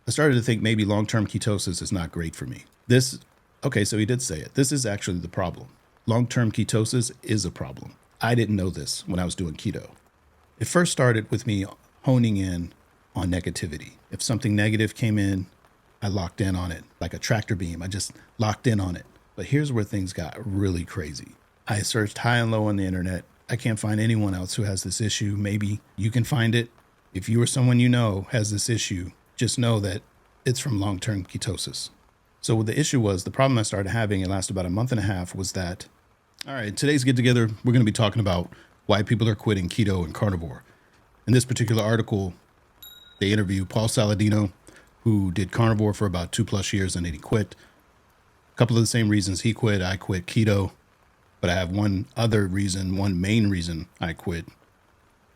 I started to think maybe long-term ketosis is not great for me. Okay, so he did say it. This is actually the problem. Long-term ketosis is a problem. I didn't know this when I was doing keto. It first started with me honing in on negativity. If something negative came in, I locked in on it like a tractor beam. I just locked in on it. But here's where things got really crazy. I searched high and low on the internet. I can't find anyone else who has this issue. Maybe you can find it. If you or someone you know has this issue, just know that it's from long-term ketosis. So what the issue was, the problem I started having, it lasted about a month and a half, was that, all right, today's get together, we're going to be talking about why people are quitting keto and carnivore. In this particular article, they interview Paul Saladino, who did carnivore for about 2+ years and then he quit. A couple of the same reasons he quit. I quit keto, but I have one main reason I quit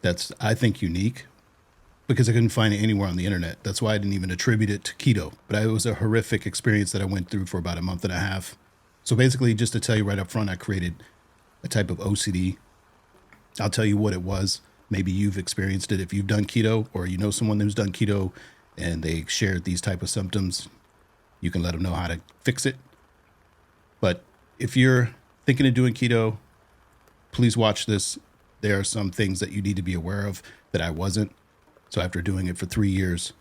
that's, I think, unique, because I couldn't find it anywhere on the internet. That's why I didn't even attribute it to keto. But it was a horrific experience that I went through for about a month and a half. So basically, just to tell you right up front, I created a type of OCD. I'll tell you what it was. Maybe you've experienced it if you've done keto, or you know someone who's done keto and they shared these type of symptoms. You can let them know how to fix it. But if you're thinking of doing keto, please watch this. There are some things that you need to be aware of that I wasn't. So after doing it for 3 years,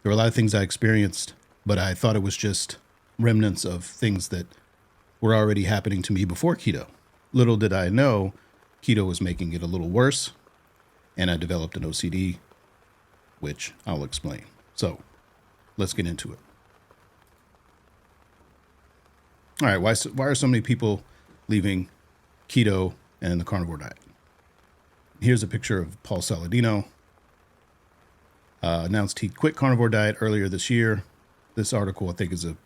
there were a lot of things I experienced, but I thought it was just remnants of things that were already happening to me before keto. Little did I know, keto was making it a little worse, and I developed an OCD, which I'll explain. So let's get into it. All right, why are so many people leaving keto and the carnivore diet? Here's a picture of Paul Saladino. Announced he quit carnivore diet earlier this year. This article, I think, is a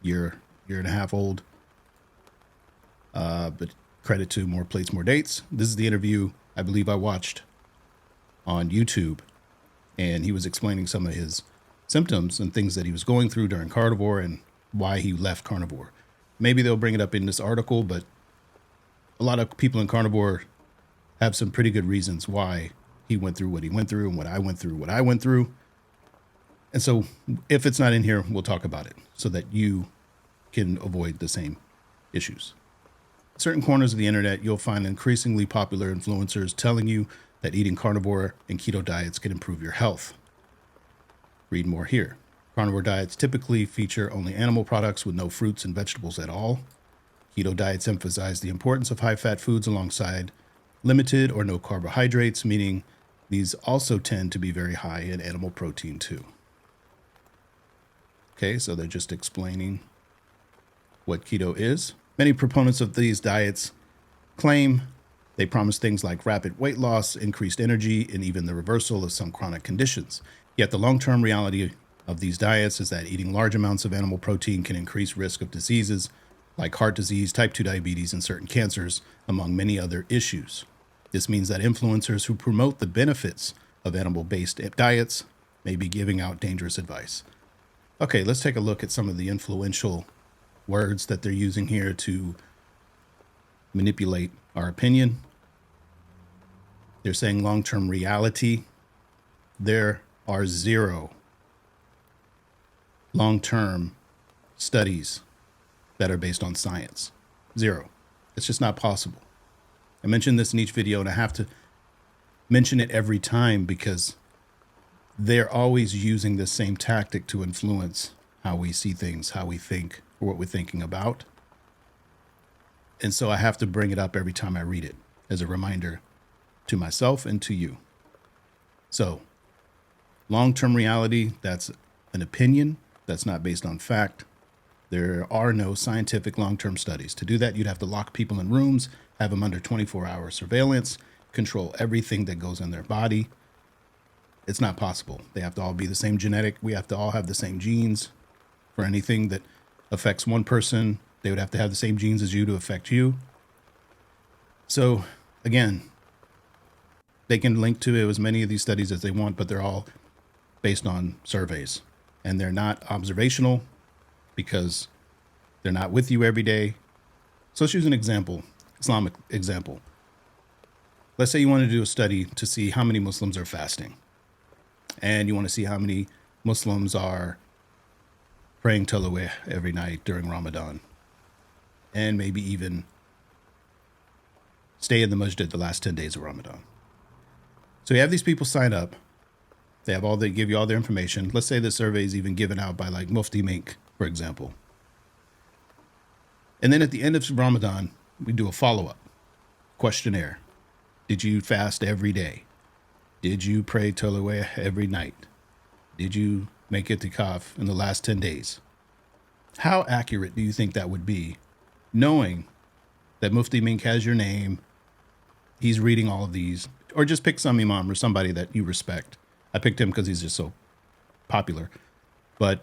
year and a half old. But credit to More Plates, More Dates. This is the interview I believe I watched on YouTube. And he was explaining some of his symptoms and things that he was going through during carnivore and why he left carnivore. Maybe they'll bring it up in this article, but a lot of people in carnivore have some pretty good reasons why he went through what he went through and what I went through. And so if it's not in here, we'll talk about it so that you can avoid the same issues. Certain corners of the internet, you'll find increasingly popular influencers telling you that eating carnivore and keto diets can improve your health. Read more here. Carnivore diets typically feature only animal products with no fruits and vegetables at all. Keto diets emphasize the importance of high-fat foods alongside limited or no carbohydrates, meaning these also tend to be very high in animal protein too. Okay, so they're just explaining what keto is. Many proponents of these diets claim they promise things like rapid weight loss, increased energy, and even the reversal of some chronic conditions. Yet the long-term reality of these diets is that eating large amounts of animal protein can increase risk of diseases like heart disease, type 2 diabetes, and certain cancers, among many other issues. This means that influencers who promote the benefits of animal-based diets may be giving out dangerous advice. Okay, let's take a look at some of the influential words that they're using here to manipulate our opinion. They're saying long-term reality. There are 0 long-term studies that are based on science. 0. It's just not possible. I mention this in each video, and I have to mention it every time because they're always using the same tactic to influence how we see things, how we think, or what we're thinking about. And so I have to bring it up every time I read it as a reminder to myself and to you. So, long-term reality, that's an opinion. That's not based on fact. There are no scientific long-term studies. To do that, you'd have to lock people in rooms, have them under 24-hour surveillance, control everything that goes in their body. It's not possible. They have to all be the same genetic. We have to all have the same genes. For anything that affects one person, they would have to have the same genes as you to affect you. So, again, they can link to as many of these studies as they want, but they're all based on surveys. And they're not observational because they're not with you every day. So let's use an example, Islamic example. Let's say you want to do a study to see how many Muslims are fasting. And you want to see how many Muslims are praying Tolaweh every night during Ramadan, and maybe even stay in the masjid the last 10 days of Ramadan. So you have these people sign up. They give you all their information. Let's say the survey is even given out by like Mufti Mink, for example. And then at the end of Ramadan, we do a follow-up questionnaire. Did you fast every day? Did you pray Tolaweh every night? Did you make itikaf in the last 10 days? How accurate do you think that would be, knowing that Mufti Mink has your name, he's reading all of these, or just pick some imam or somebody that you respect. I picked him because he's just so popular. But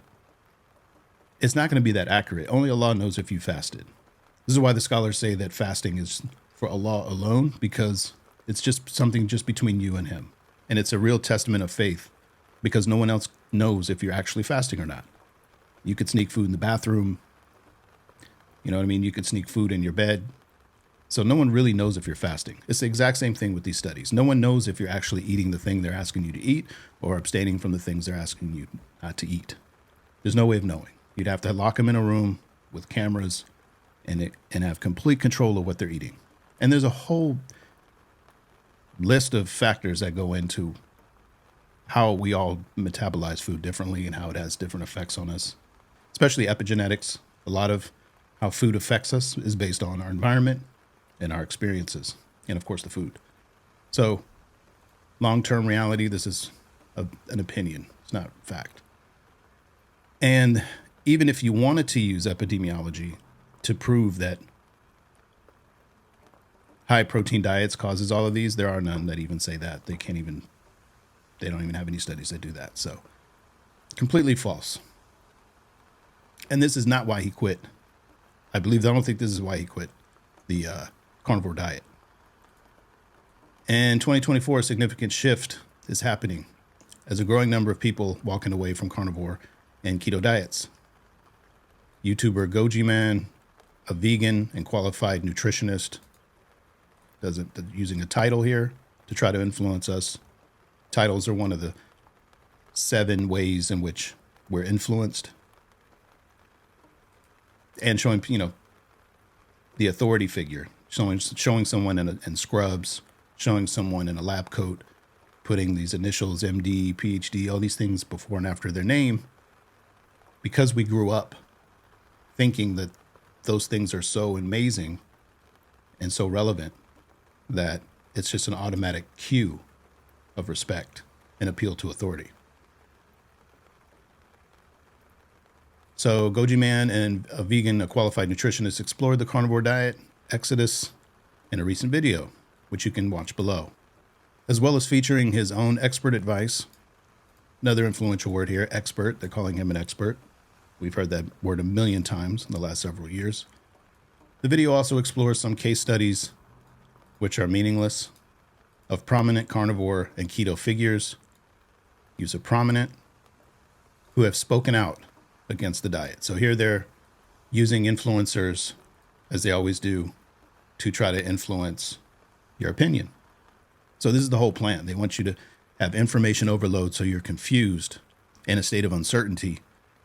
it's not going to be that accurate. Only Allah knows if you fasted. This is why the scholars say that fasting is for Allah alone, because it's just something just between you and him. And it's a real testament of faith, because no one else knows if you're actually fasting or not. You could sneak food in the bathroom. You know what I mean? You could sneak food in your bed. So no one really knows if you're fasting. It's the exact same thing with these studies. No one knows if you're actually eating the thing they're asking you to eat or abstaining from the things they're asking you not to eat. There's no way of knowing. You'd have to lock them in a room with cameras and have complete control of what they're eating. And there's a whole list of factors that go into how we all metabolize food differently and how it has different effects on us, especially epigenetics. A lot of how food affects us is based on our environment and our experiences, and of course the food. So long-term reality, this is an opinion. It's not fact. And even if you wanted to use epidemiology to prove that high protein diets causes all of these, there are none that even say that. They don't even have any studies that do that. So completely false. And this is not why he quit. I don't think this is why he quit the carnivore diet. In 2024, a significant shift is happening as a growing number of people walking away from carnivore and keto diets. YouTuber Goji Man, a vegan and qualified nutritionist, using a title here to try to influence us. Titles are one of the 7 ways in which we're influenced. And showing, the authority figure, showing someone in scrubs, showing someone in a lab coat, putting these initials, MD, PhD, all these things before and after their name, because we grew up thinking that those things are so amazing and so relevant that it's just an automatic cue of respect and appeal to authority. So Goji Man and a qualified nutritionist explored the carnivore diet exodus in a recent video, which you can watch below, as well as featuring his own expert advice. Another influential word here, expert. They're calling him an expert. We've heard that word a million times in the last several years. The video also explores some case studies, which are meaningless, of prominent carnivore and keto figures, use of prominent, who have spoken out against the diet. So here they're using influencers, as they always do, to try to influence your opinion. So this is the whole plan. They want you to have information overload so you're confused, in a state of uncertainty,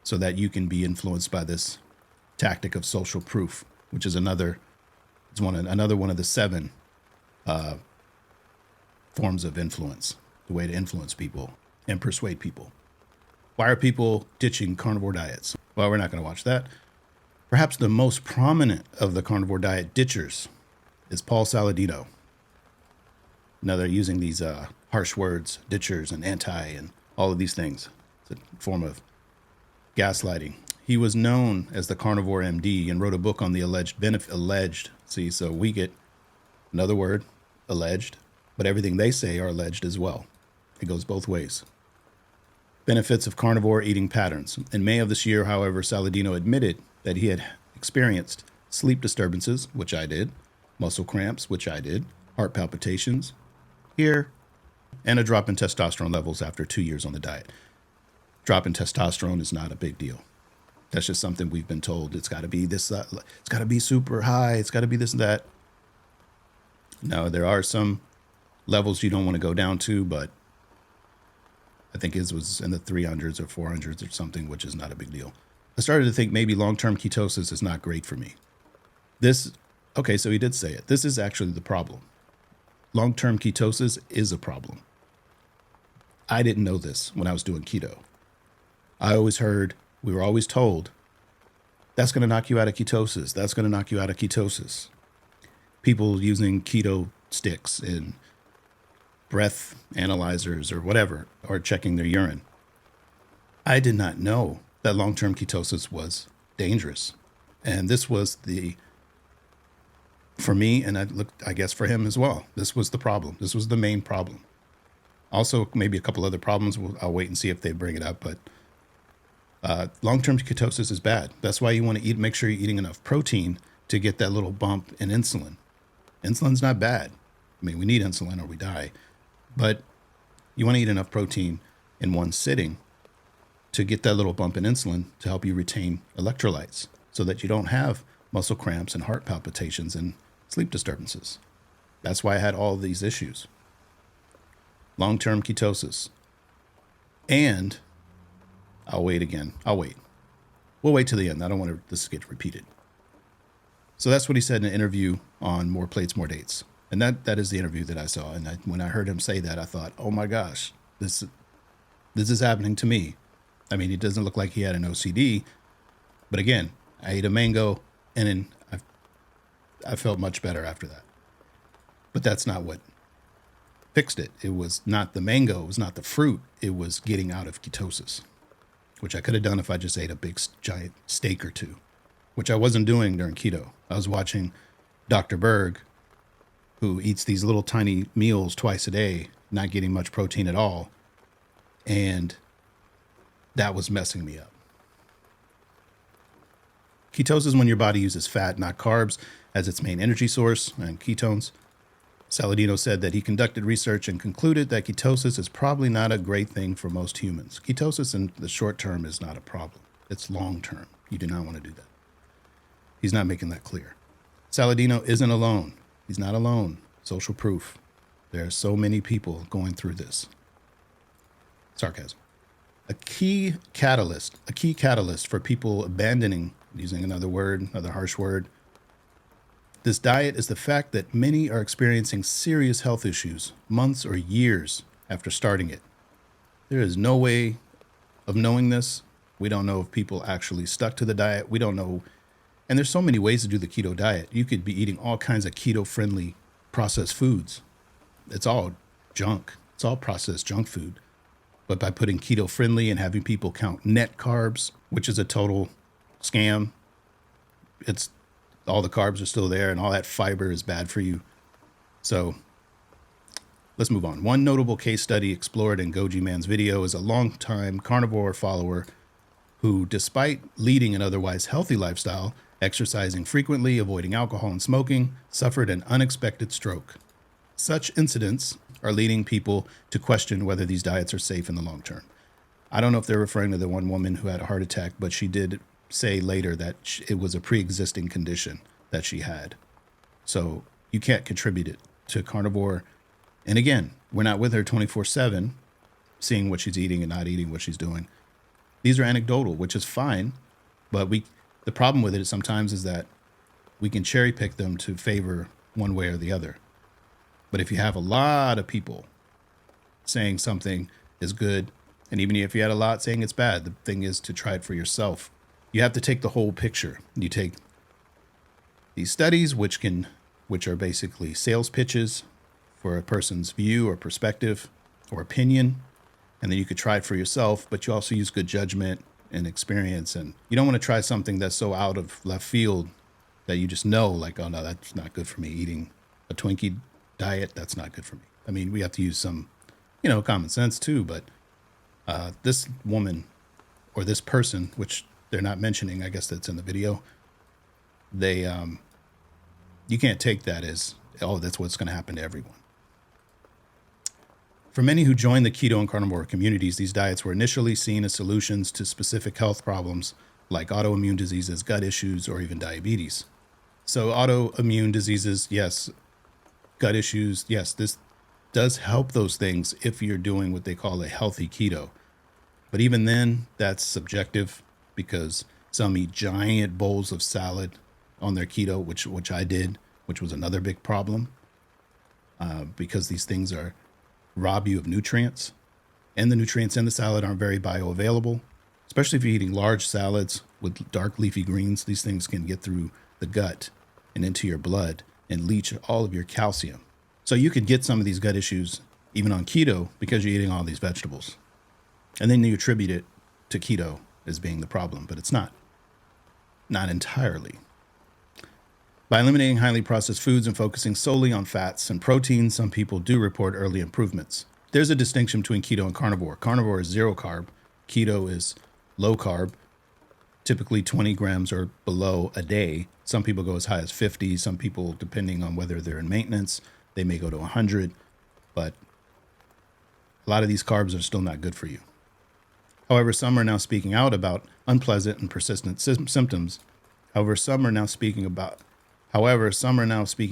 so that you can be influenced by this tactic of social proof, which is another one of the 7 forms of influence, the way to influence people and persuade people. Why are people ditching carnivore diets? Well, we're not going to watch that. Perhaps the most prominent of the carnivore diet ditchers is Paul Saladino. Now they're using these harsh words, ditchers and anti and all of these things. It's a form of gaslighting. He was known as the Carnivore MD and wrote a book on the alleged. See, so we get another word, alleged, but everything they say are alleged as well. It goes both ways. Benefits of carnivore eating patterns. In May of this year, however, Saladino admitted that he had experienced sleep disturbances, which I did, muscle cramps, which I did, heart palpitations, here, and a drop in testosterone levels after 2 years on the diet. Drop in testosterone is not a big deal. That's just something we've been told. It's got to be this, it's got to be super high. It's got to be this and that. Now, there are some levels you don't want to go down to, but I think his was in the 300s or 400s or something, which is not a big deal. I started to think maybe long-term ketosis is not great for me. Okay, so he did say it. This is actually the problem. Long-term ketosis is a problem. I didn't know this when I was doing keto. We were always told, that's going to knock you out of ketosis. That's going to knock you out of ketosis. People using keto sticks and breath analyzers or whatever, or checking their urine. I did not know that long-term ketosis was dangerous. And this was for me, and I guess for him as well, this was the problem. This was the main problem. Also, maybe a couple other problems. I'll wait and see if they bring it up. But long-term ketosis is bad. That's why you want to make sure you're eating enough protein to get that little bump in insulin. Insulin's not bad. I mean, we need insulin or we die. But you want to eat enough protein in one sitting to get that little bump in insulin to help you retain electrolytes so that you don't have muscle cramps and heart palpitations and sleep disturbances. That's why I had all these issues. Long-term ketosis. And I'll wait again. We'll wait till the end. I don't want this to get repeated. So that's what he said in an interview on More Plates, More Dates. And that is the interview that I saw. And when I heard him say that, I thought, oh my gosh, this is happening to me. I mean, it doesn't look like he had an OCD. But again, I ate a mango and then I felt much better after that. But that's not what fixed it. It was not the mango. It was not the fruit. It was getting out of ketosis, which I could have done if I just ate a big giant steak or two, which I wasn't doing during keto. I was watching Dr. Berg, who eats these little tiny meals twice a day, not getting much protein at all. And that was messing me up. Ketosis is when your body uses fat, not carbs, as its main energy source, and ketones. Saladino said that he conducted research and concluded that ketosis is probably not a great thing for most humans. Ketosis in the short term is not a problem. It's long term. You do not want to do that. He's not making that clear. Saladino isn't alone. He's not alone. Social proof. There are so many people going through this. Sarcasm. A key catalyst for people abandoning, using another harsh word, this diet is the fact that many are experiencing serious health issues months or years after starting it. There is no way of knowing this. We don't know if people actually stuck to the diet. We don't know. And there's so many ways to do the keto diet. You could be eating all kinds of keto-friendly processed foods. It's all junk. It's all processed junk food. But by putting keto-friendly and having people count net carbs, which is a total scam, it's all the carbs are still there and all that fiber is bad for you. So let's move on. One notable case study explored in Goji Man's video is a longtime carnivore follower who, despite leading an otherwise healthy lifestyle, exercising frequently, avoiding alcohol and smoking, suffered an unexpected stroke. Such incidents are leading people to question whether these diets are safe in the long term. I don't know if they're referring to the one woman who had a heart attack, but she did say later that it was a pre-existing condition that she had. So you can't contribute it to carnivore. And again, we're not with her 24/7, seeing what she's eating and not eating what she's doing. These are anecdotal, which is fine. But the problem with it sometimes is that we can cherry pick them to favor one way or the other. But if you have a lot of people saying something is good, and even if you had a lot saying it's bad, the thing is to try it for yourself. You have to take the whole picture. You take these studies, which are basically sales pitches for a person's view or perspective or opinion, and then you could try it for yourself, but you also use good judgment and experience. And you don't want to try something that's so out of left field that you just know, like, oh no, that's not good for me. Eating a Twinkie diet, that's not good for me. I mean, we have to use some, common sense too, but this woman or this person, which they're not mentioning, I guess that's in the video, you can't take that as, oh, that's what's going to happen to everyone. For many who joined the keto and carnivore communities, these diets were initially seen as solutions to specific health problems like autoimmune diseases, gut issues, or even diabetes. So autoimmune diseases, yes. Gut issues, yes. This does help those things if you're doing what they call a healthy keto. But even then, that's subjective, because Some eat giant bowls of salad on their keto, which I did, which was another big problem because these things rob you of nutrients, and the nutrients in the salad aren't very bioavailable, especially if you're eating large salads with dark leafy greens. These things can get through the gut and into your blood and leach all of your calcium. So you could get some of these gut issues even on keto because you're eating all these vegetables. And then you attribute it to keto as being the problem, but it's not. Not entirely. By eliminating highly processed foods and focusing solely on fats and proteins, some people do report early improvements. There's a distinction between keto and carnivore. Carnivore is zero carb. Keto is low carb, typically 20 grams or below a day. Some people go as high as 50. Some people, depending on whether they're in maintenance, they may go to 100. But a lot of these carbs are still not good for you. However, some are now speaking out about unpleasant and persistent symptoms. However, some are now speaking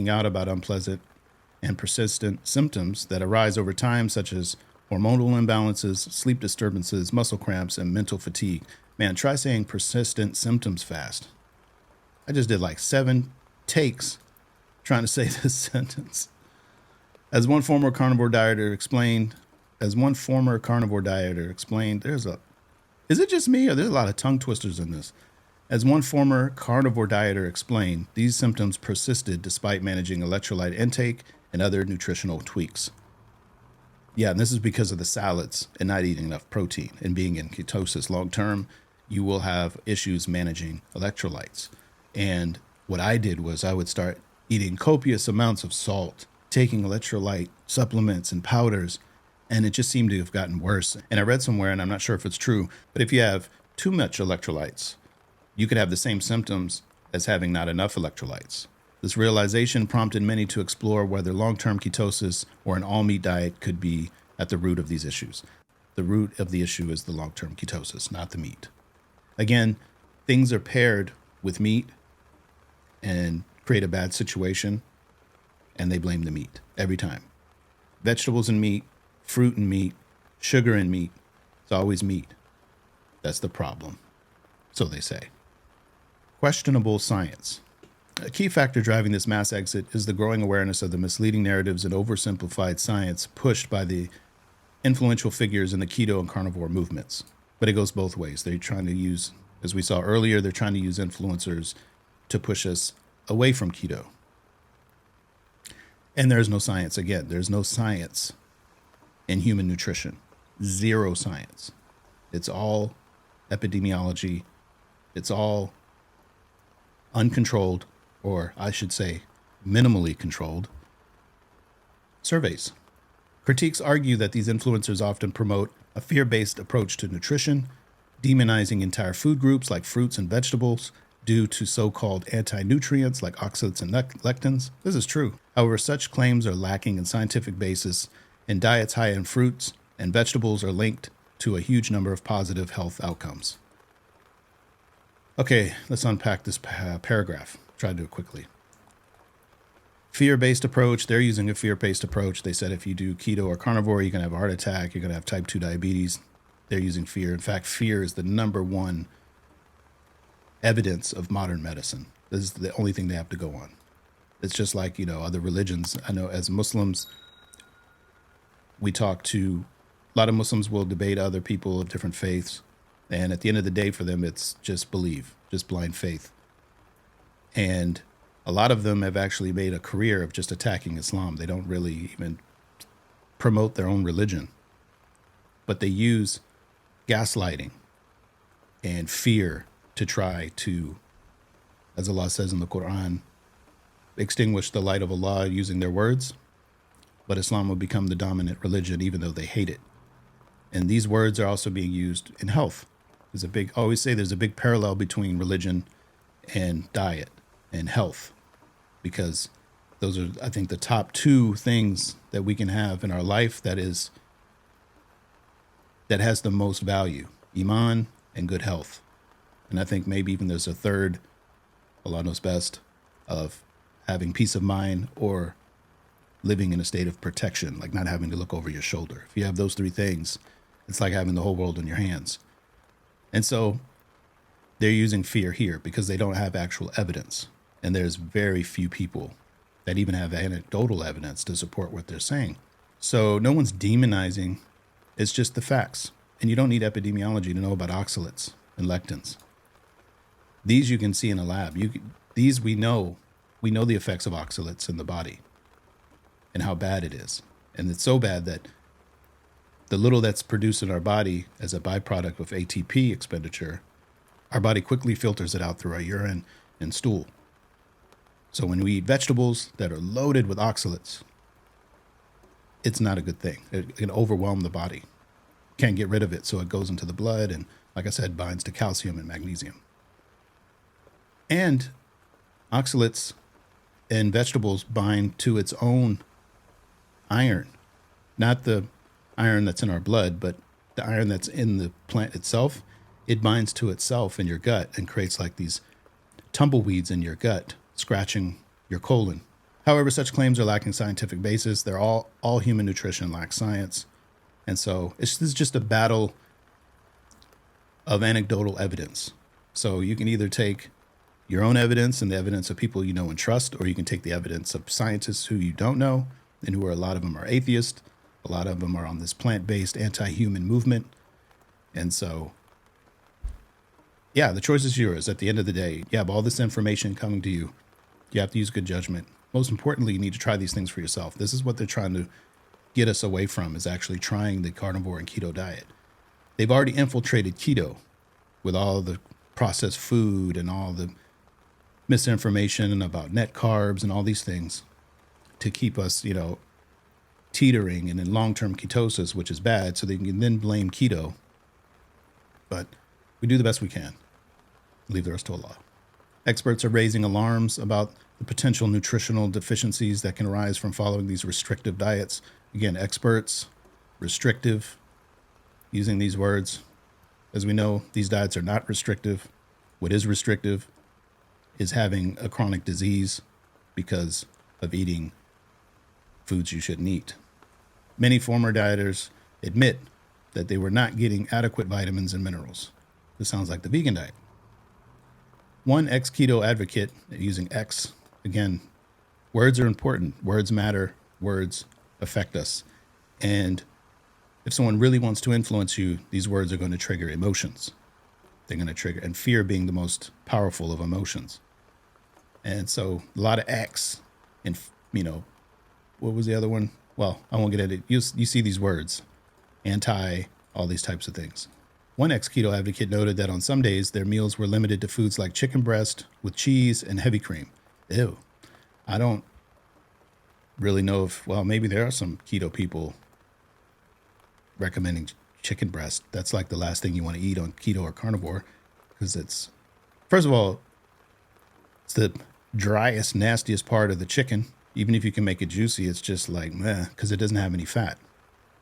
out about unpleasant and persistent symptoms that arise over time, such as hormonal imbalances, sleep disturbances, muscle cramps, and mental fatigue. Man, try saying persistent symptoms fast. I just did like 7 takes trying to say this sentence. As one former carnivore dieter explained, is it just me or there's a lot of tongue twisters in this? As one former carnivore dieter explained, these symptoms persisted despite managing electrolyte intake and other nutritional tweaks. Yeah, and this is because of the salads and not eating enough protein and being in ketosis long term. You will have issues managing electrolytes. And what I did was I would start eating copious amounts of salt, taking electrolyte supplements and powders, and it just seemed to have gotten worse. And I read somewhere, and I'm not sure if it's true, but if you have too much electrolytes, you could have the same symptoms as having not enough electrolytes. This realization prompted many to explore whether long-term ketosis or an all-meat diet could be at the root of these issues. The root of the issue is the long-term ketosis, not the meat. Again, things are paired with meat and create a bad situation, and they blame the meat every time. Vegetables and meat, fruit and meat, sugar and meat, it's always meat. That's the problem, so they say. Questionable science. A key factor driving this mass exit is the growing awareness of the misleading narratives and oversimplified science pushed by the influential figures in the keto and carnivore movements. But it goes both ways. They're trying to use, as we saw earlier, they're trying to use influencers to push us away from keto. And there's no science. Again, there's no science in human nutrition. Zero science. It's all epidemiology. It's all uncontrolled, or I should say minimally controlled, surveys. Critiques argue that these influencers often promote a fear-based approach to nutrition, demonizing entire food groups like fruits and vegetables due to so-called anti-nutrients like oxalates and lectins. This is true. However, such claims are lacking in scientific basis, and diets high in fruits and vegetables are linked to a huge number of positive health outcomes. Okay, let's unpack this paragraph. Try to do it quickly. Fear-based approach. They're using a fear-based approach. They said if you do keto or carnivore, you're going to have a heart attack. You're going to have type 2 diabetes. They're using fear. In fact, fear is the number one evidence of modern medicine. This is the only thing they have to go on. It's just like, other religions. I know as Muslims, we talk to, a lot of Muslims will debate other people of different faiths. And at the end of the day, for them, it's just believe, just blind faith. And a lot of them have actually made a career of just attacking Islam. They don't really even promote their own religion, but they use gaslighting and fear to try to, as Allah says in the Quran, extinguish the light of Allah using their words. But Islam will become the dominant religion, even though they hate it. And these words are also being used in health. I always say there's a big parallel between religion and diet and health, because those are, I think, the top 2 things that we can have in our life that has the most value: Iman and good health. And I think maybe even there's a third, Allah knows best, of having peace of mind or living in a state of protection, like not having to look over your shoulder. If you have those 3 things, it's like having the whole world in your hands. And so they're using fear here because they don't have actual evidence. And there's very few people that even have anecdotal evidence to support what they're saying. So no one's demonizing. It's just the facts. And you don't need epidemiology to know about oxalates and lectins. These you can see in a lab. These we know the effects of oxalates in the body and how bad it is. And it's so bad that the little that's produced in our body as a byproduct of ATP expenditure, our body quickly filters it out through our urine and stool. So when we eat vegetables that are loaded with oxalates, it's not a good thing. It can overwhelm the body. Can't get rid of it, so it goes into the blood and, like I said, binds to calcium and magnesium. And oxalates in vegetables bind to its own iron, not the iron that's in our blood, but the iron that's in the plant itself. It binds to itself in your gut and creates like these tumbleweeds in your gut, scratching your colon. However, such claims are lacking scientific basis. They're all human nutrition lacks science. And so this is just a battle of anecdotal evidence. So you can either take your own evidence and the evidence of people you know and trust, or you can take the evidence of scientists who you don't know and who are, a lot of them are atheists. A lot of them are on this plant-based anti-human movement. And so, yeah, the choice is yours. At the end of the day, you have all this information coming to you. You have to use good judgment. Most importantly, you need to try these things for yourself. This is what they're trying to get us away from, is actually trying the carnivore and keto diet. They've already infiltrated keto with all the processed food and all the misinformation about net carbs and all these things to keep us, teetering and in long-term ketosis, which is bad, so they can then blame keto. But we do the best we can. Leave the rest to Allah. Experts are raising alarms about the potential nutritional deficiencies that can arise from following these restrictive diets. Again, experts, restrictive, using these words. As we know, these diets are not restrictive. What is restrictive is having a chronic disease because of eating foods you shouldn't eat. Many former dieters admit that they were not getting adequate vitamins and minerals. This sounds like the vegan diet. One ex-keto advocate, using X, again, words are important. Words matter. Words affect us. And if someone really wants to influence you, these words are going to trigger emotions. They're going to trigger, and fear being the most powerful of emotions. And so a lot of X and, what was the other one? Well, I won't get at it. You see these words, anti, all these types of things. One ex-keto advocate noted that on some days, their meals were limited to foods like chicken breast with cheese and heavy cream. Ew. I don't really know if, maybe there are some keto people recommending chicken breast. That's like the last thing you want to eat on keto or carnivore, because it's, first of all, it's the driest, nastiest part of the chicken. Even if you can make it juicy, it's just like, meh, because it doesn't have any fat.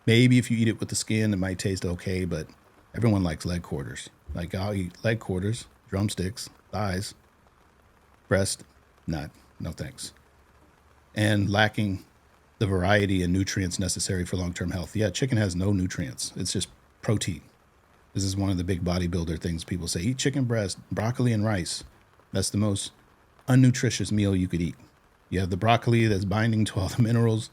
Maybe if you eat it with the skin, it might taste okay, but everyone likes leg quarters. Like, I'll eat leg quarters, drumsticks, thighs, breast, no thanks. And lacking the variety and nutrients necessary for long-term health. Yeah, chicken has no nutrients. It's just protein. This is one of the big bodybuilder things people say. Eat chicken breast, broccoli, and rice. That's the most unnutritious meal you could eat. You have the broccoli that's binding to all the minerals.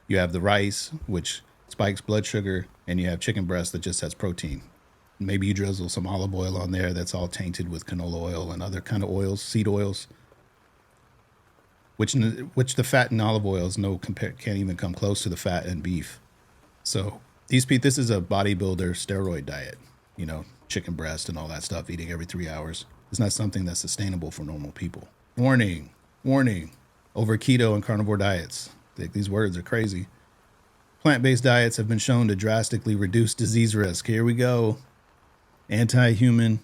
You have the rice, which spikes blood sugar, and you have chicken breast that just has protein. Maybe you drizzle some olive oil on there that's all tainted with canola oil and other kind of oils, seed oils, which the fat in olive oils can't even come close to the fat in beef. So this is a bodybuilder steroid diet, chicken breast and all that stuff, eating every 3 hours. It's not something that's sustainable for normal people. Warning, over keto and carnivore diets. These words are crazy. Plant-based diets have been shown to drastically reduce disease risk. Here we go. Anti-human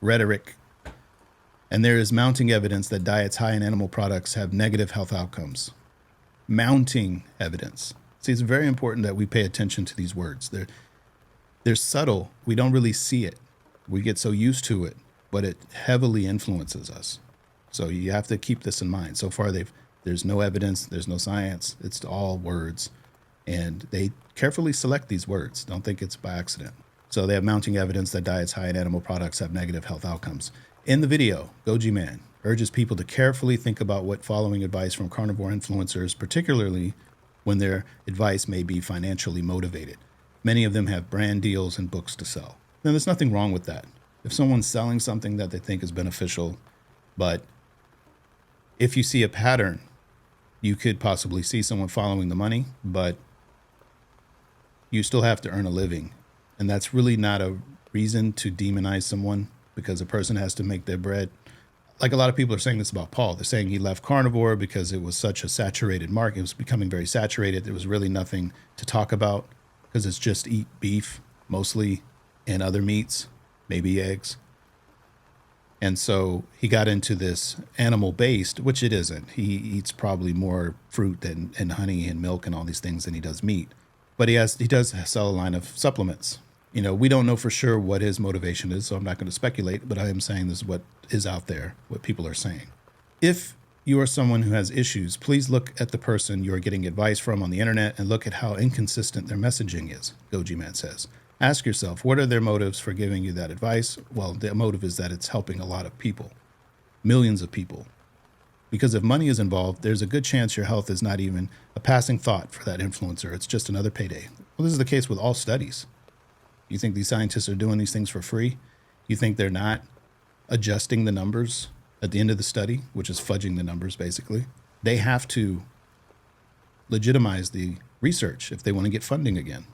rhetoric. And there is mounting evidence that diets high in animal products have negative health outcomes. Mounting evidence. See, it's very important that we pay attention to these words. They're subtle. We don't really see it. We get so used to it, but it heavily influences us. So you have to keep this in mind. So far, there's no evidence. There's no science. It's all words. And they carefully select these words. Don't think it's by accident. So they have mounting evidence that diets high in animal products have negative health outcomes. In the video, Goji Man urges people to carefully think about what following advice from carnivore influencers, particularly when their advice may be financially motivated. Many of them have brand deals and books to sell. Now, there's nothing wrong with that. If someone's selling something that they think is beneficial, but if you see a pattern, you could possibly see someone following the money, but you still have to earn a living. And that's really not a reason to demonize someone because a person has to make their bread. Like a lot of people are saying this about Paul. They're saying he left carnivore because it was such a saturated market. It was becoming very saturated. There was really nothing to talk about because it's just eat beef mostly and other meats, maybe eggs. And so he got into this animal based, which it isn't. He eats probably more fruit and honey and milk and all these things than he does meat. But he does sell a line of supplements. You know, we don't know for sure what his motivation is, so I'm not going to speculate, but I am saying this is what is out there, what people are saying. If you are someone who has issues, please look at the person you are getting advice from on the internet and look at how inconsistent their messaging is, Goji Man says. Ask yourself, what are their motives for giving you that advice? Well, the motive is that it's helping a lot of people, millions of people. Because if money is involved, there's a good chance your health is not even a passing thought for that influencer. It's just another payday. Well, this is the case with all studies. You think these scientists are doing these things for free? You think they're not adjusting the numbers at the end of the study, which is fudging the numbers, basically? They have to legitimize the research if they want to get funding again.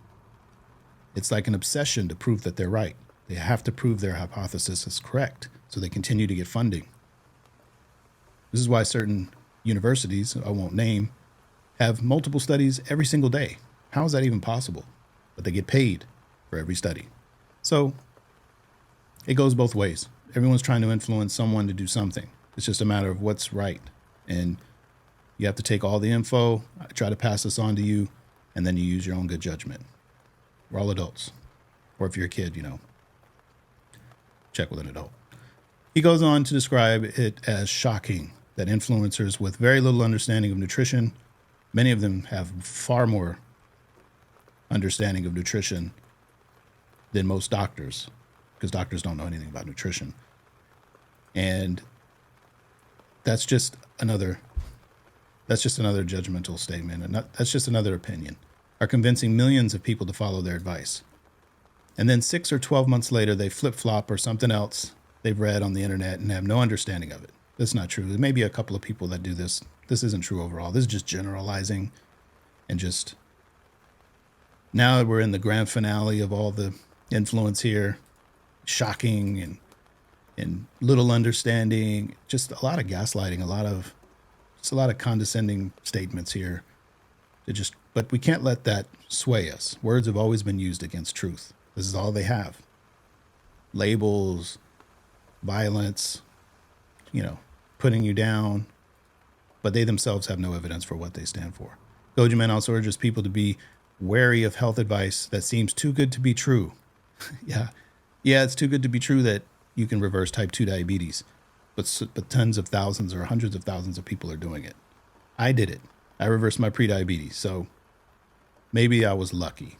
It's like an obsession to prove that they're right. They have to prove their hypothesis is correct, so they continue to get funding. This is why certain universities, I won't name, have multiple studies every single day. How is that even possible? But they get paid for every study. So it goes both ways. Everyone's trying to influence someone to do something. It's just a matter of what's right. And you have to take all the info, try to pass this on to you, and then you use your own good judgment. We're all adults. Or if you're a kid, check with an adult. He goes on to describe it as shocking that influencers with very little understanding of nutrition, many of them have far more understanding of nutrition than most doctors, because doctors don't know anything about nutrition. And that's just another judgmental statement, and that's just another opinion, are convincing millions of people to follow their advice. And then 6 or 12 months later, they flip-flop or something else they've read on the internet and have no understanding of it. That's not true. There may be a couple of people that do this. This isn't true overall. This is just generalizing and just now we're in the grand finale of all the influence here. Shocking and little understanding, just a lot of gaslighting, a lot of condescending statements here. But we can't let that sway us. Words have always been used against truth. This is all they have. Labels, violence, putting you down, but they themselves have no evidence for what they stand for. Goji Man also urges people to be wary of health advice that seems too good to be true. Yeah, it's too good to be true that you can reverse type 2 diabetes, but tens of thousands or hundreds of thousands of people are doing it. I did it. I reversed my prediabetes, so maybe I was lucky.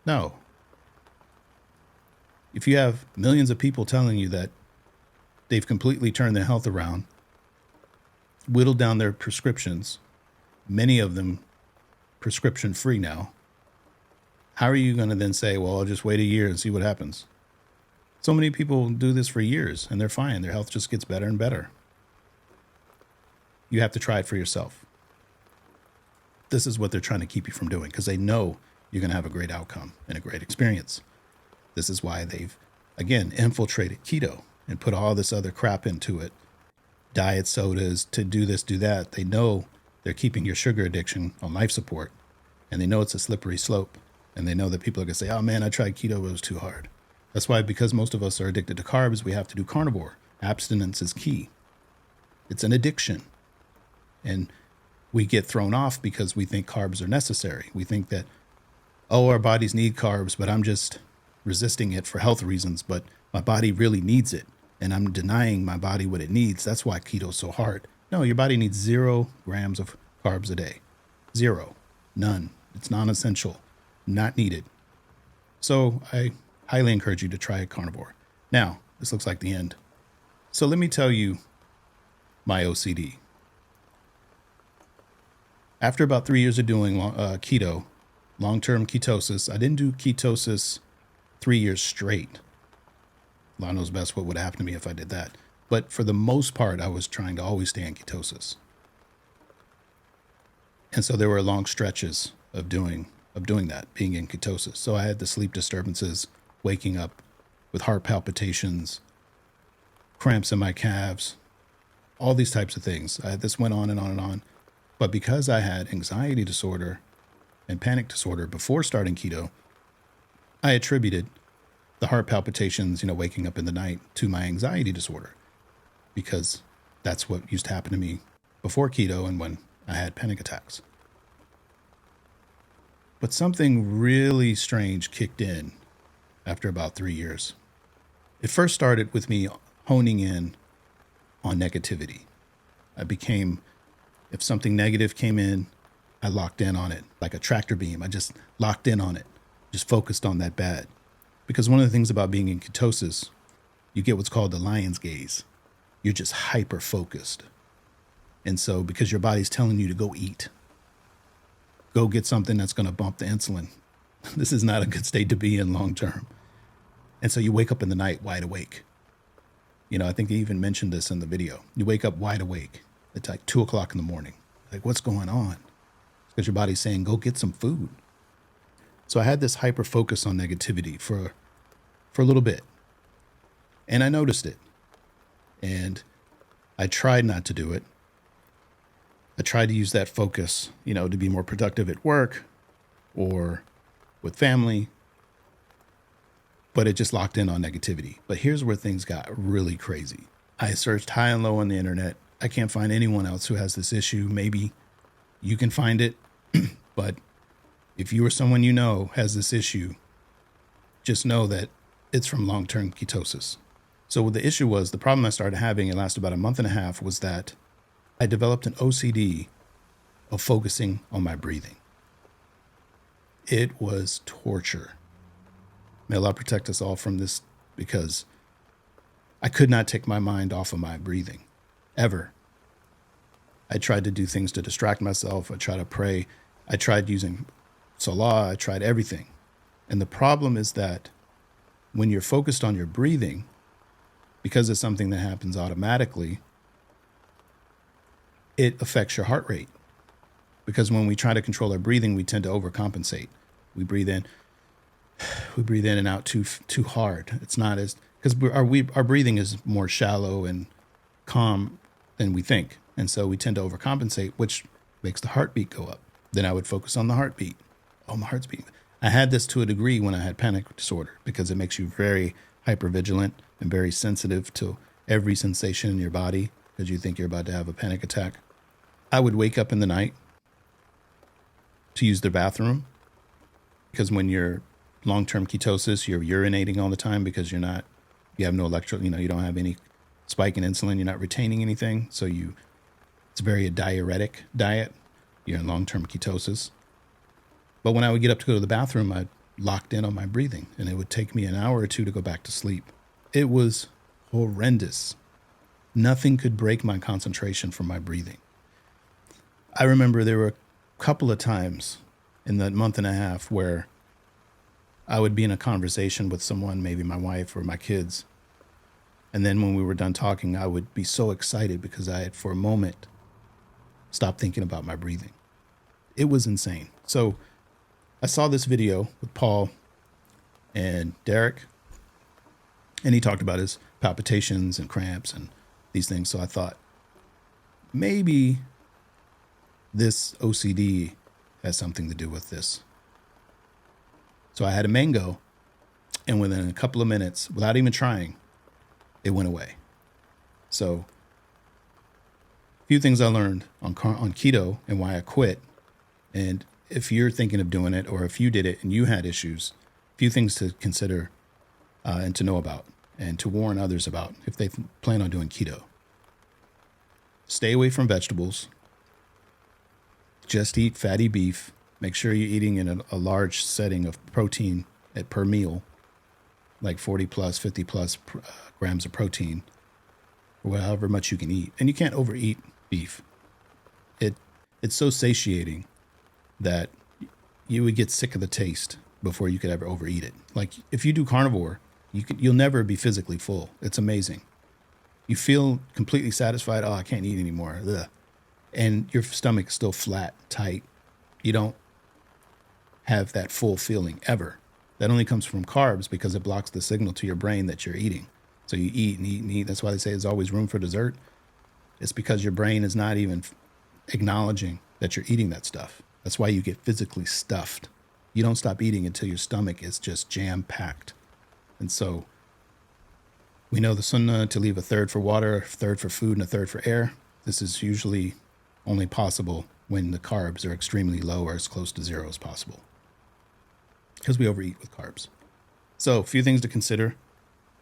No. If you have millions of people telling you that they've completely turned their health around, whittled down their prescriptions, many of them prescription free now, how are you going to then say, well, I'll just wait a year and see what happens? So many people do this for years and they're fine. Their health just gets better and better. You have to try it for yourself. This is what they're trying to keep you from doing because they know you're going to have a great outcome and a great experience. This is why they've, again, infiltrated keto and put all this other crap into it. Diet sodas to do this, do that. They know they're keeping your sugar addiction on life support. And they know it's a slippery slope. And they know that people are going to say, oh man, I tried keto, it was too hard. That's why, because most of us are addicted to carbs, we have to do carnivore. Abstinence is key. It's an addiction. And we get thrown off because we think carbs are necessary. We think that, our bodies need carbs, but I'm just resisting it for health reasons, but my body really needs it. And I'm denying my body what it needs. That's why keto is so hard. No, your body needs 0 grams of carbs a day. 0. None. It's non-essential. Not needed. So I Highly encourage you to try a carnivore. Now, this looks like the end. So let me tell you my OCD. After about 3 years of doing keto, long-term ketosis, I didn't do ketosis 3 years straight. Allah knows best what would happen to me if I did that. But for the most part, I was trying to always stay in ketosis. And so there were long stretches of doing that, being in ketosis. So I had the sleep disturbances, waking up with heart palpitations, cramps in my calves, all these types of things. This went on and on and on. But because I had anxiety disorder and panic disorder before starting keto, I attributed the heart palpitations, waking up in the night, to my anxiety disorder, because that's what used to happen to me before keto and when I had panic attacks. But something really strange kicked in after about 3 years. It first started with me honing in on negativity. If something negative came in, I locked in on it like a tractor beam. I just locked in on it, just focused on that bad. Because one of the things about being in ketosis, you get what's called the lion's gaze. You're just hyper focused. And so because your body's telling you to go eat, go get something that's going to bump the insulin, this is not a good state to be in long term. And so you wake up in the night wide awake. I think they even mentioned this in the video. You wake up wide awake. It's like 2 o'clock in the morning. Like, what's going on? It's because your body's saying, go get some food. So I had this hyper focus on negativity for a little bit. And I noticed it. And I tried not to do it. I tried to use that focus, to be more productive at work or with family. But it just locked in on negativity. But here's where things got really crazy. I searched high and low on the internet. I can't find anyone else who has this issue. Maybe you can find it. But if you or someone has this issue, just know that it's from long-term ketosis. So what the issue was, the problem I started having, it lasted about a month and a half, was that I developed an OCD of focusing on my breathing. It was torture. May Allah protect us all from this, because I could not take my mind off of my breathing, ever. I tried to do things to distract myself. I tried to pray. I tried using Salah. I tried everything. And the problem is that when you're focused on your breathing, because it's something that happens automatically, it affects your heart rate. Because when we try to control our breathing, we tend to overcompensate. We breathe in and out too hard. It's not as, because our breathing is more shallow and calm than we think. And so we tend to overcompensate, which makes the heartbeat go up. Then I would focus on the heartbeat. Oh, my heart's beating. I had this to a degree when I had panic disorder, because it makes you very hypervigilant and very sensitive to every sensation in your body, because you think you're about to have a panic attack. I would wake up in the night to use the bathroom, because when you're long-term ketosis, you're urinating all the time because you have no you don't have any spike in insulin, you're not retaining anything. So it's very a diuretic diet. You're in long-term ketosis. But when I would get up to go to the bathroom, I locked in on my breathing, and it would take me an hour or two to go back to sleep. It was horrendous. Nothing could break my concentration from my breathing. I remember there were a couple of times in that month and a half where I would be in a conversation with someone, maybe my wife or my kids. And then when we were done talking, I would be so excited because I had, for a moment, stopped thinking about my breathing. It was insane. So I saw this video with Paul and Derek, and he talked about his palpitations and cramps and these things. So I thought, maybe this OCD has something to do with this. So I had a mango, and within a couple of minutes, without even trying, it went away. So a few things I learned on keto and why I quit. And if you're thinking of doing it, or if you did it and you had issues, a few things to consider and to know about and to warn others about if they plan on doing keto. Stay away from vegetables. Just eat fatty beef. Make sure you're eating in a large setting of protein per meal. like 40 plus, 50 plus grams of protein, or however much you can eat. And you can't overeat beef. It's so satiating that you would get sick of the taste before you could ever overeat it. Like if you do carnivore, you'll never be physically full. It's amazing. You feel completely satisfied. Oh, I can't eat anymore. Ugh. And your stomach is still flat, tight. You don't have that full feeling ever. That only comes from carbs because it blocks the signal to your brain that you're eating. So you eat and eat and eat. That's why they say there's always room for dessert. It's because your brain is not even acknowledging that you're eating that stuff. That's why you get physically stuffed. You don't stop eating until your stomach is just jam-packed. And so we know the sunnah to leave a third for water, a third for food, and a third for air. This is usually only possible when the carbs are extremely low or as close to zero as possible, because we overeat with carbs. So a few things to consider.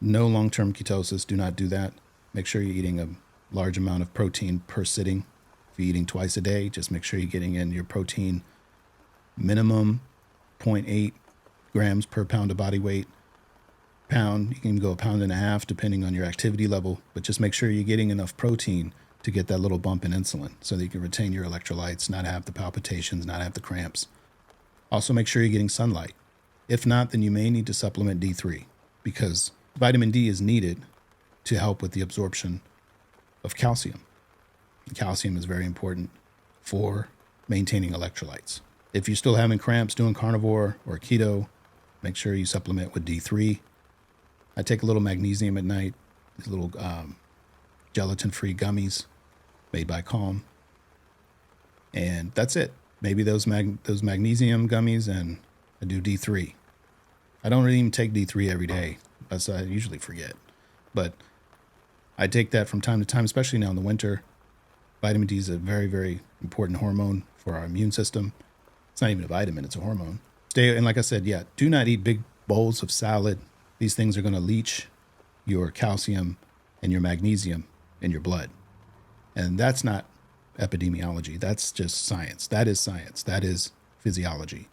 No long-term ketosis. Do not do that. Make sure you're eating a large amount of protein per sitting. If you're eating twice a day, just make sure you're getting in your protein minimum 0.8 grams per pound of body weight. Pound, you can go 1.5 pounds depending on your activity level, but just make sure you're getting enough protein to get that little bump in insulin so that you can retain your electrolytes, not have the palpitations, not have the cramps. Also make sure you're getting sunlight. If not, then you may need to supplement D3 because vitamin D is needed to help with the absorption of calcium. And calcium is very important for maintaining electrolytes. If you're still having cramps doing carnivore or keto, make sure you supplement with D3. I take a little magnesium at night, these little gelatin-free gummies made by Calm. And that's it. Maybe those magnesium gummies, and I do D3. I don't really even take D3 every day. That's I usually forget. But I take that from time to time, especially now in the winter. Vitamin D is a very, very important hormone for our immune system. It's not even a vitamin, it's a hormone. And like I said, do not eat big bowls of salad. These things are going to leach your calcium and your magnesium in your blood. And that's not epidemiology. That's just science. That is science. That is physiology.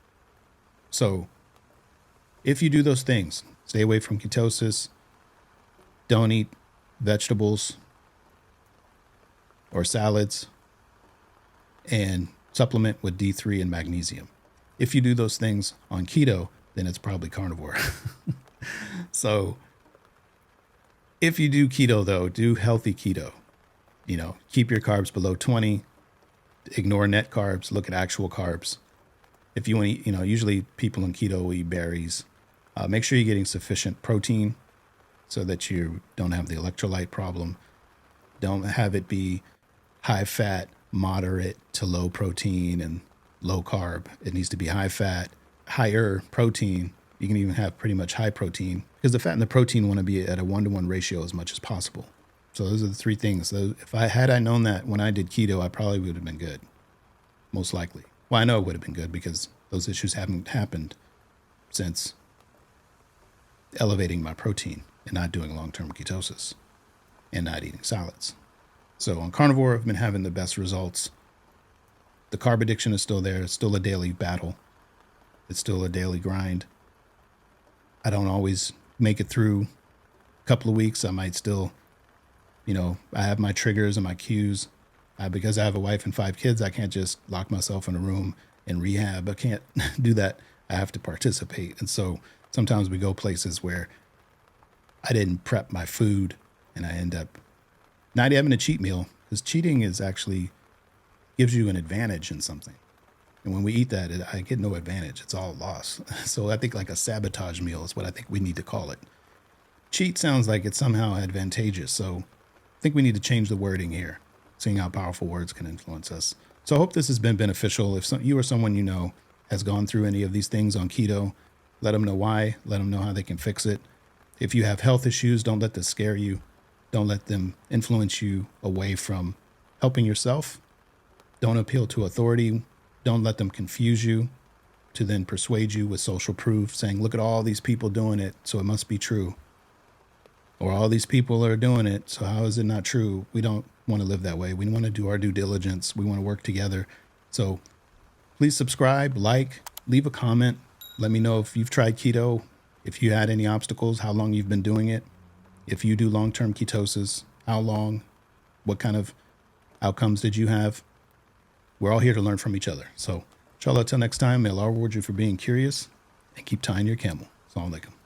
So if you do those things, stay away from ketosis, don't eat vegetables or salads, and supplement with D3 and magnesium. If you do those things on keto, then it's probably carnivore. So if you do keto, though, do healthy keto. Keep your carbs below 20, ignore net carbs, look at actual carbs. If you want to eat, usually people in keto will eat berries. Make sure you're getting sufficient protein so that you don't have the electrolyte problem. Don't have it be high fat, moderate to low protein and low carb. It needs to be high fat, higher protein. You can even have pretty much high protein because the fat and the protein want to be at a 1-to-1 ratio as much as possible. So those are the three things. So if I had known that when I did keto, I probably would have been good, most likely. Well, I know it would have been good because those issues haven't happened since elevating my protein and not doing long-term ketosis and not eating salads. So on carnivore, I've been having the best results. The carb addiction is still there. It's still a daily battle. It's still a daily grind. I don't always make it through a couple of weeks. I might still, I have my triggers and my cues. Because I have a wife and 5 kids, I can't just lock myself in a room and rehab. I can't do that. I have to participate. And so sometimes we go places where I didn't prep my food and I end up not having a cheat meal, because cheating is actually gives you an advantage in something. And when we eat that, I get no advantage. It's all loss. So I think like a sabotage meal is what I think we need to call it. Cheat sounds like it's somehow advantageous. So I think we need to change the wording here, seeing how powerful words can influence us. So I hope this has been beneficial. If you or someone you know has gone through any of these things on keto, let them know why. Let them know how they can fix it. If you have health issues, don't let this scare you. Don't let them influence you away from helping yourself. Don't appeal to authority. Don't let them confuse you to then persuade you with social proof, saying, look at all these people doing it, so it must be true. Or all these people are doing it, so how is it not true? We don't want to live that way. We want to do our due diligence. We want to work together. So please subscribe, leave a comment. Let me know if you've tried keto, If you had any obstacles, how long you've been doing it. If you do long-term ketosis, how long, what kind of outcomes did you have? We're all here to learn from each other. So inshallah, till next time, may Allah reward you for being curious and keep tying your camel. Assalamu alaikum.